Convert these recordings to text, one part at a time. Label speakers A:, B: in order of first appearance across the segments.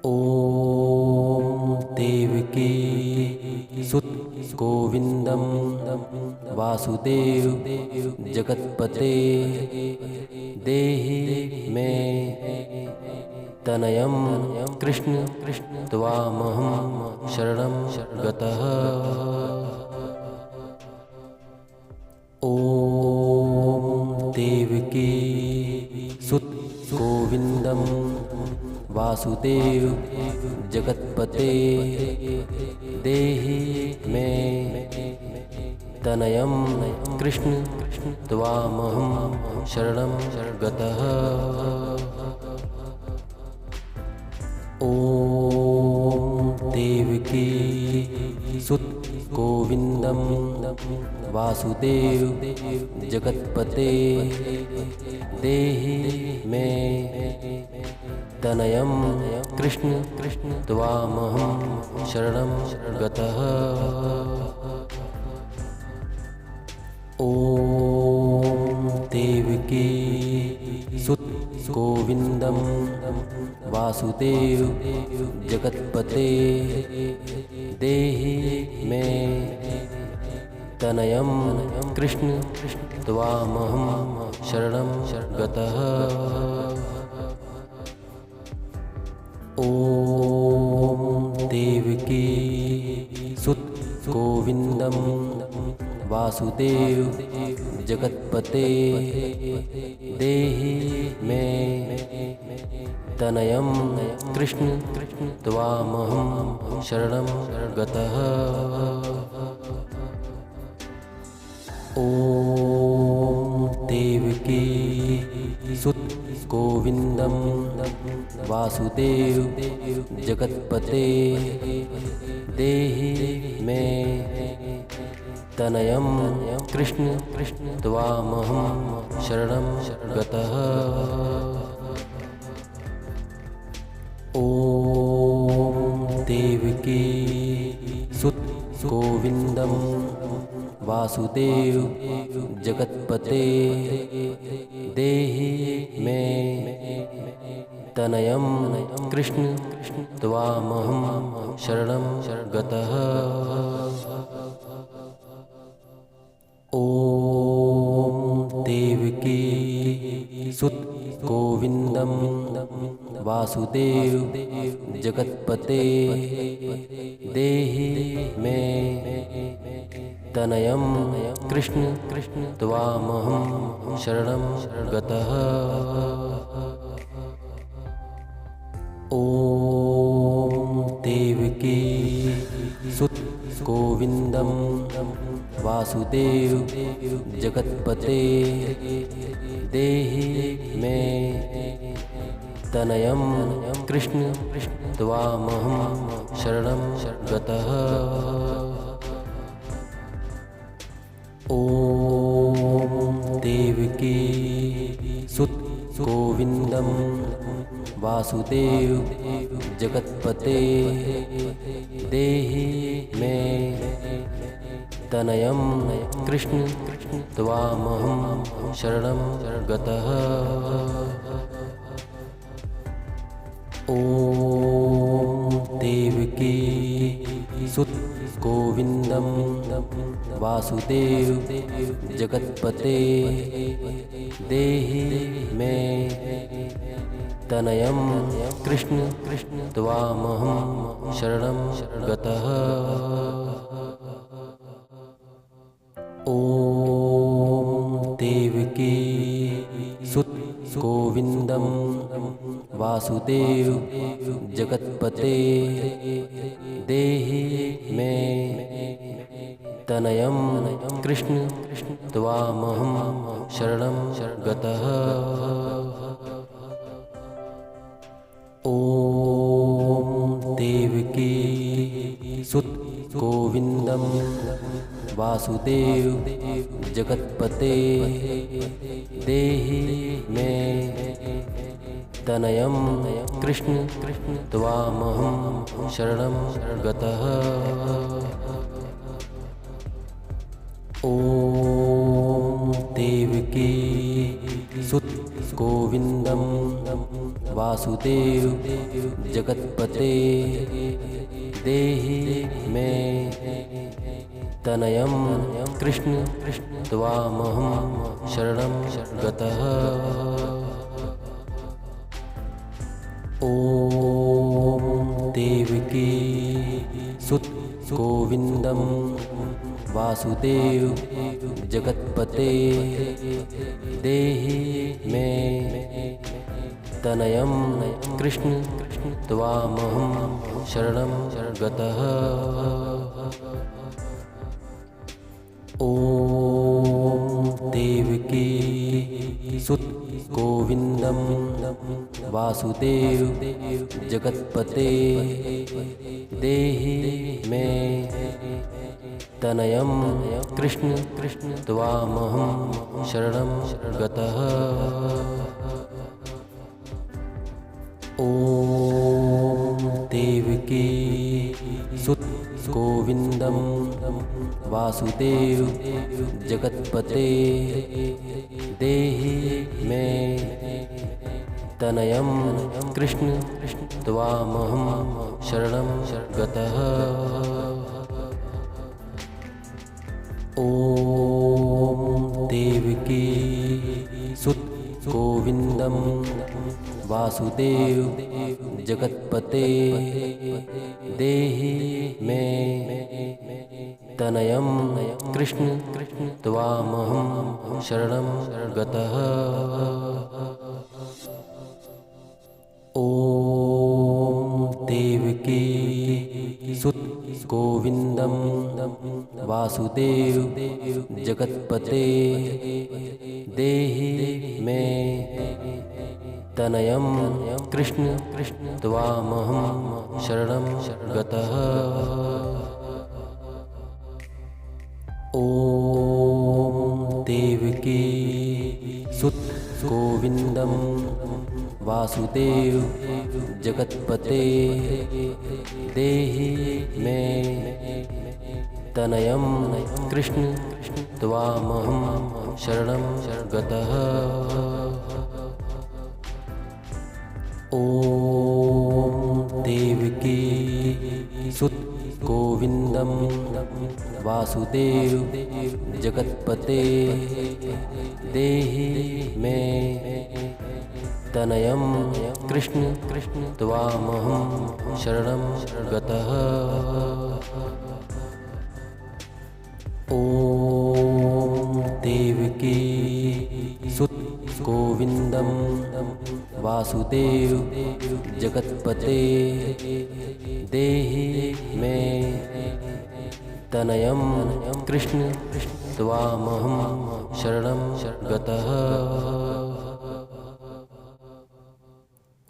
A: ॐ देवकी सुत गोविंदम वासुदेव जगत्पते देहि मे तनयं कृष्ण त्वामहं शरणं गतः। ॐ देवकी सुत गोविंदम वासुदेव जगत्पते देहि मे तनयं कृष्ण त्वामहं शरणं गतः। ॐ देवकी सुत गोविंदम वासुदेव जगत्पते देहि मे तनयं कृष्ण त्वामहं शरणं गतः। ॐ देवकी सुत गोविंदम वासुदेव जगत्पते देहि मे तनयं कृष्ण त्वामहं शरणं गतः। ॐ देवकी सुत गोविंदम वासुदेव जगत्पते देहि मे तनयं कृष्ण त्वामहं शरणं गतः। ॐ देवकी सुत गोविंदम वासुदेव जगत्पते देहि मे तनयं कृष्ण त्वामहं शरणं गतः। ॐ देवकी सुत गोविंदम वासुदेव जगत्पते देहि मे तनयं कृष्ण त्वामहं शरणं गतः। ॐ देवकी सुत गोविंदम वासुदेव जगत्पते देहि मे तनयं कृष्ण त्वामहं शरणं गतः। ॐ देवकी सुत गोविंदम वासुदेव जगत्पते देहि मे तनयं कृष्ण त्वामहं शरणं गतः। ॐ देवकी सुत गोविंदम वासुदेव जगत्पते देहि मे तनयं कृष्ण त्वामहं शरणं गतः। ॐ देवकी सुत गोविंदम वासुदेव जगत्पते देहि मे तनयं कृष्ण त्वामहं शरणं गतः। ॐ देवकी सुत गोविंदम वासुदेव जगत्पते देहि मे तनयं कृष्ण त्वामहं शरणं गतः। ॐ देवकी सुत गोविंदम वासुदेव जगत्पते देहि मे तनयं कृष्ण त्वामहं शरणं गतः। ॐ देवकी सुत गोविंदम वासुदेव जगत्पते देहि मे तनयं कृष्ण त्वामहं शरणं गतः। ॐ देवकी सुत गोविंदम वासुदेव जगत्पते देहि मे तनयं कृष्ण त्वामहं शरणं गतः। ॐ देवकी सुत गोविंदम वासुदेव जगत्पते देहि मे तनयं कृष्ण त्वामहं शरणं गतः। ॐ देवकी सुत गोविंदम वासुदेव जगत्पते देहि मे तनयं कृष्ण त्वामहं शरणं गतः। ॐ देवकी सुत गोविंदम वासुदेव जगत्पते देहि मे तनयं कृष्ण त्वामहं शरणं गतः। ॐ देवकी सुत गोविंदम वासुदेव जगत्पते देहि मे तनयं कृष्ण त्वामहं शरणं गतः। ॐ देवकी सुत गोविंदम वासुदेव जगत्पते देहि मे तनयं कृष्ण त्वामहं शरणं गतः। ॐ देवकी सुत गोविंदम वासुदेव जगत्पते देहि मे तनयं कृष्ण त्वामहं शरणं गतः। ॐ देवकी सुत गोविंदम वासुदेव जगत्पते देहि मे तनयं कृष्ण त्वामहं शरणं गतः। ॐ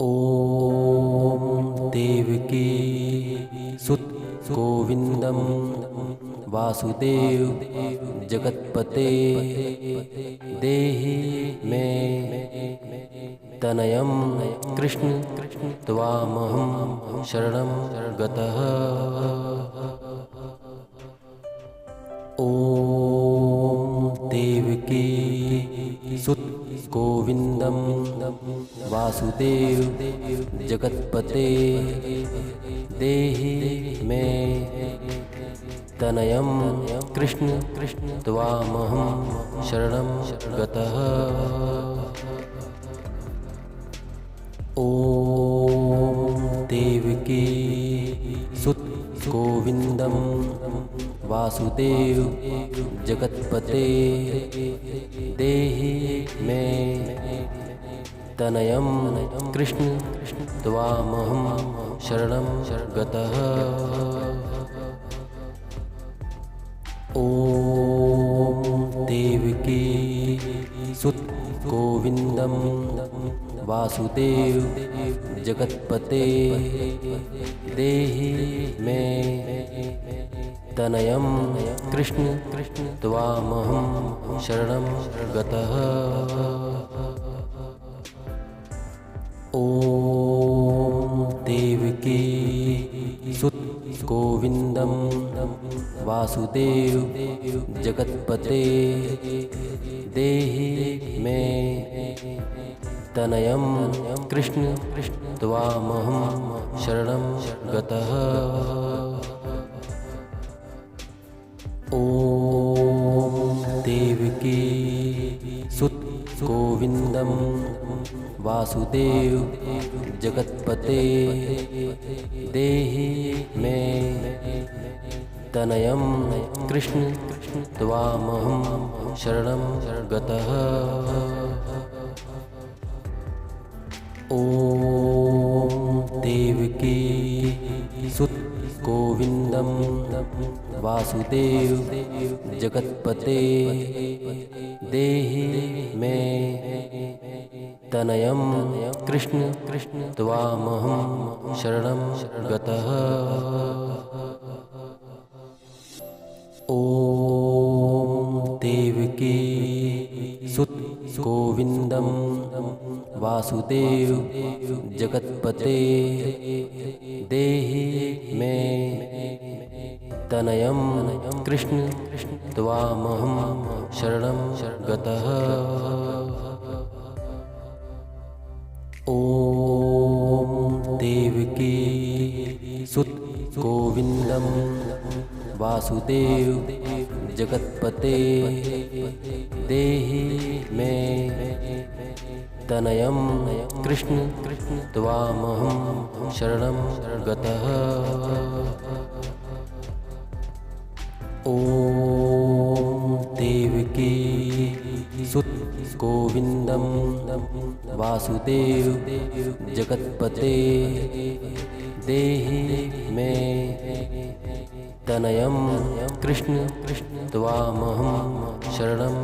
A: देवकी सुत गोविंदम वासुदेव जगत्पते देहि मे तनयं कृष्ण त्वामहं शरणं गतः। ॐ देवकी सुत गोविंदम वासुदेव जगत्पते देहि मे तनयं कृष्ण त्वामहं शरणं गतः। ॐ देवकी सुत गोविंदम वासुदेव जगत्पते देहि मे तनयं कृष्ण त्वामहं शरणं गतः। ॐ देवकी सुत गोविंदम वासुदेव जगत्पते देहि मे तनयं कृष्ण त्वामहं शरणं गतः। ॐ देवकी सुत गोविंदम वासुदेव जगत्पते देहि मे तनयं कृष्ण त्वामहं शरणं गतः। ॐ देवकी सुत गोविंदं वासुदेव जगत्पते देहि मे तनयं कृष्ण त्वामहं शरणं गतः। ॐ देवकी सुत गोविंदं वासुदेव जगत्पते देहि मे तनयं कृष्ण त्वामहं शरणं गतः। ॐ देवकी सुत गोविंदं वासुदेव जगत्पते देहि मे तनयं कृष्ण त्वामहं शरणं गतः। ॐ देवकी सुत गोविंदं वासुदेव जगत्पते देहि मे तनयं कृष्ण त्वामहं शरणं गतः। ॐ देवकी सुत गोविंदं वासुदेव जगत्पते देहि मे तनयं कृष्ण त्वामहं शरणं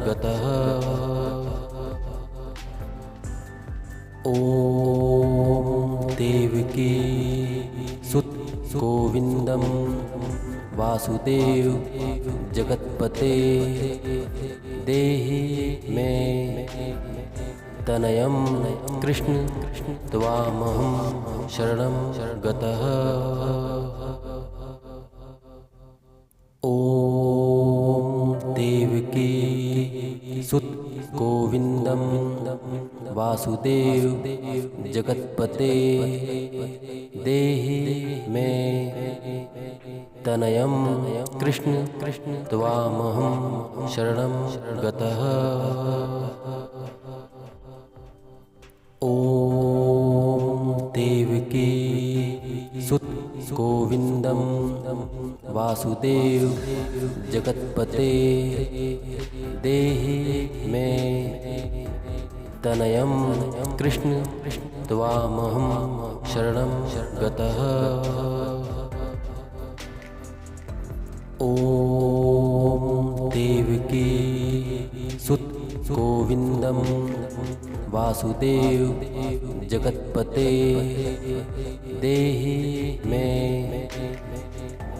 A: गतः। ॐ देवकी सुत गोविंदं वासुदेव जगत्पते देहि मे तनयं कृष्ण त्वामहं शरणं गतः। ॐ देवकी सुत गोविंदं वासुदेव जगत्पते देहि मे तनयं कृष्ण त्वामहं शरणं गतः। ॐ देवकी सुत गोविंदं वासुदेव जगत्पते देहि मे तनयं कृष्ण त्वामहं शरणं गतः। ॐ देवकी सुत गोविंदं वासुदेव जगत्पते देहि मे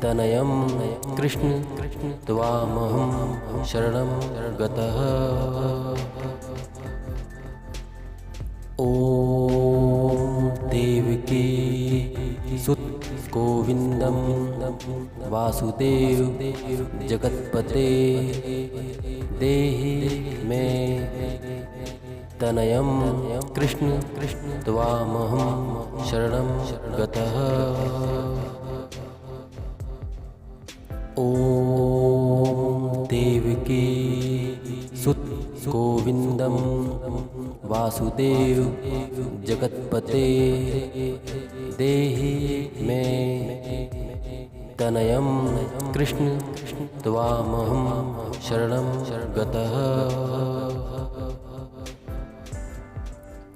A: तनयं कृष्ण त्वामहं शरणं गतः। ॐ देवकी सुत गोविंदं वासुदेव जगत्पते देहि मे तनयं कृष्ण त्वामहं शरणं गतः। ॐ देवकी सुत गोविंदं वासुदेव जगत्पते देहि मे तनयं कृष्ण त्वामहं शरणं गतः।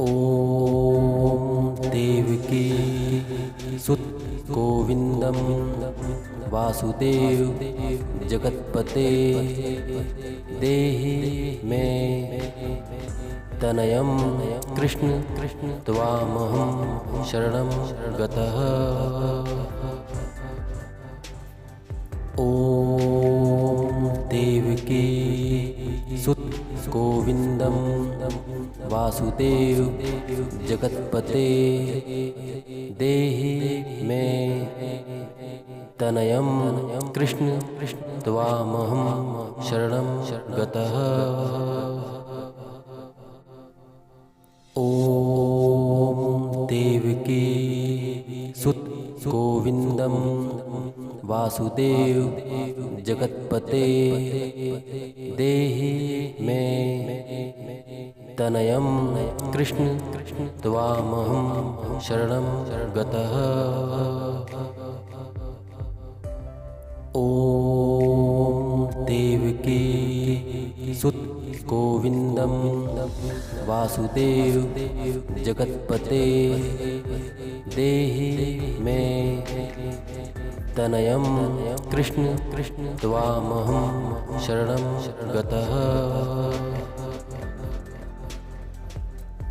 A: ॐ देवकी सुत गोविंदं वासुदेव जगत्पते देहि मे तनयं कृष्ण त्वामहं शरणं गतः। ॐ देवकी सुत गोविंदं वासुदेव जगत्पते देहि मे तनयं कृष्ण त्वामहं शरणं गतः। ॐ देवकी सुत गोविंदम वासुदेव जगत्पते देहि मे तनयं कृष्ण त्वामहं शरणं गतः। ॐ देवकी सुत गोविंदम वासुदेव जगत्पते देहि मे तनयं कृष्ण त्वामहं शरणं गतः।